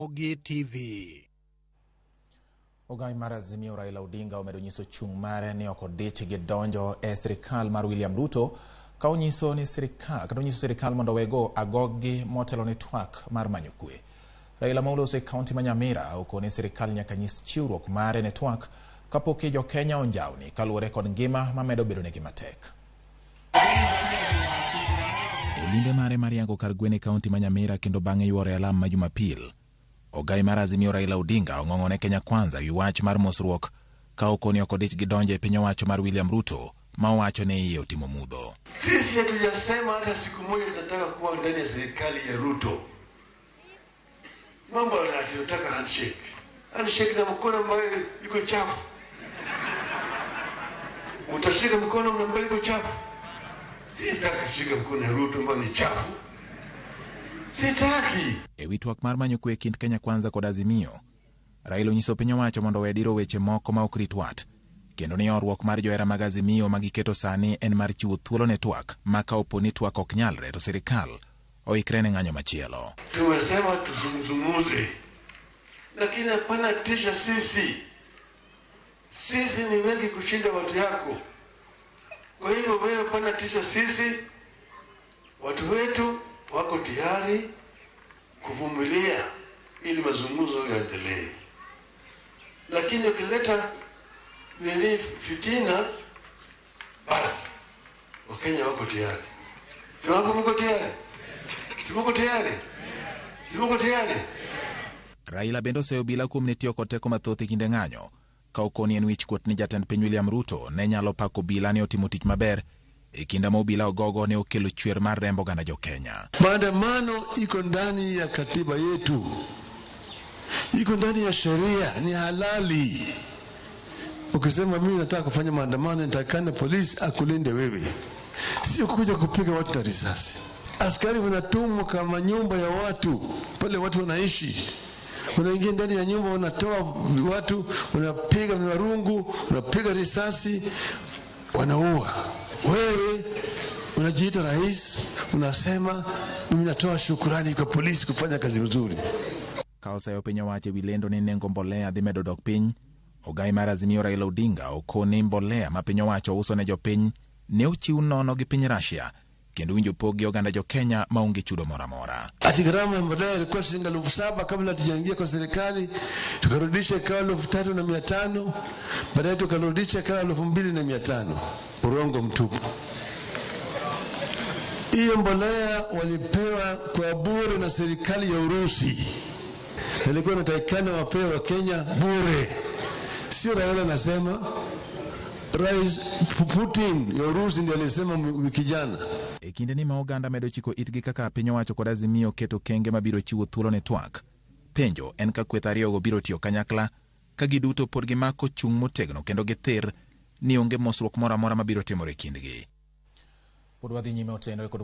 Ramogi TV. Ogai mar Azimio Raila Odinga omedo nyiso chung' mare ni ok odich gi donjo e sirikal mar William Ruto ka onyiso sirikal mondo wego agogi motelo ne twak mar manyo kwe. Raila mauloso e kaunti ma Nyamira okone sirikal nyaka nyis chiwruok mare ne twak kapok jo Kenya onjawni kaluwore kod ngima mamedo bedo negi matek. Limbe mare mariango kar gwene e kaunti ma Nyamira kendo bang'e yuore alam ma Jumapil. Ogai mar Azimio Raila Odinga ong'ong'one Kenya Kwanza wi wach mar mosruok ka okoni ok odich gi donjo e piny owacho mar William Ruto ma owacho ne iye otimo mudho. Sisi hatujasema hata siku moja tunataka kuwa ndani ya serikali ya Ruto. Mambo tunataka handshake. Handshake na mkono ambayo iko chafu. Utashika mkono ambayo iko chafu. Sitaki kushika mkono ya Ruto ambayo ni chafu. Sitaki. E wi twak mar manyo kwe kind Kenya Kwanza kod Azimio, Raila onyiso piny owacho mondo wediro weche moko ma ok rit wat, kendo ni orruok mar johera mag Azimio ma giketo sani en mar chiwo thuolo ne twak ma ka opo ni twak ok nyalre to sirikal oikre ne ng'anyo machielo. Tumesema tuzungumze, lakini hapana tisha sisi. Sisi ni wengi kushinda watu yako. Kwa hivyo wewe hapana tisha sisi. Watu wetu wako tayari kuvumilia ili mazungumzo yaendelee. Lakini ukileta fitina, basi Wakenya wako tayari. Mko tayari? Mko tayari? Mko tayari? Raila bendo seyo bila kuom ne tiyo kod teko mathoth e kinde ng'anyo ka okoni en wich kuot ni jatend piny William Ruto ne nyalo pako obila ni otimo tich maber e kinde ma obila ogogo ne okelo chwer mar rembo gana jo Kenya. Maandamano iko ndani ya katiba yetu, iko ndani ya sheria, ni halali. Ukisema mimi nataka kufanya maandamano, nitakana polisi akulinde wewe, sio kuja kupiga watu na risasi. Askari wanatumwa kama nyumba ya watu, pale watu wanaishi. Unaingia ndani ya nyumba, unatoa watu, unapiga marungu, unapiga risasi, wanaua. Wewe unajiita rais, unasema mimi natoa shukrani kwa polisi kufanya kazi nzuri. Kaosayo piny owacho wi lendo ni nengo mbolea dhi medo dok piny, ogai mar Azimio Raila Odinga okone mbolea ma piny owacho uso ne jopiny ne ochiw nono gi piny Russia kendo winjo pogi oganda jo Kenya maonge chudo mora mora. Ati gharama ya mbolea ilikuwa shilingi 7,000 kabla tujaingia kwa serikali, tukarudisha ikawa 3,500, baadaye tukarudisha ikawa 2,500. Urongo mtupu. Hiyo mbolea walipewa kwa bure na serikali ya Urusi. Ilikuwa inatakikana wapewe wa Kenya bure. Sio Raila nasema, Rais Putin ya Urusi ndiye alisema wiki jana. E kinde ni ma oganda medo chiko itgi kaka piny owacho kod Azimio keto kenge mabiro chiwo thuolo ne twak. Penjo en ka kweth ariyogo biro tiyo kanyakla ka giduto pod gimako chung' motegno kendo githir ni onge mosruok mora mora mabiro timore kindgi. Pod wadhi nyime otenore kod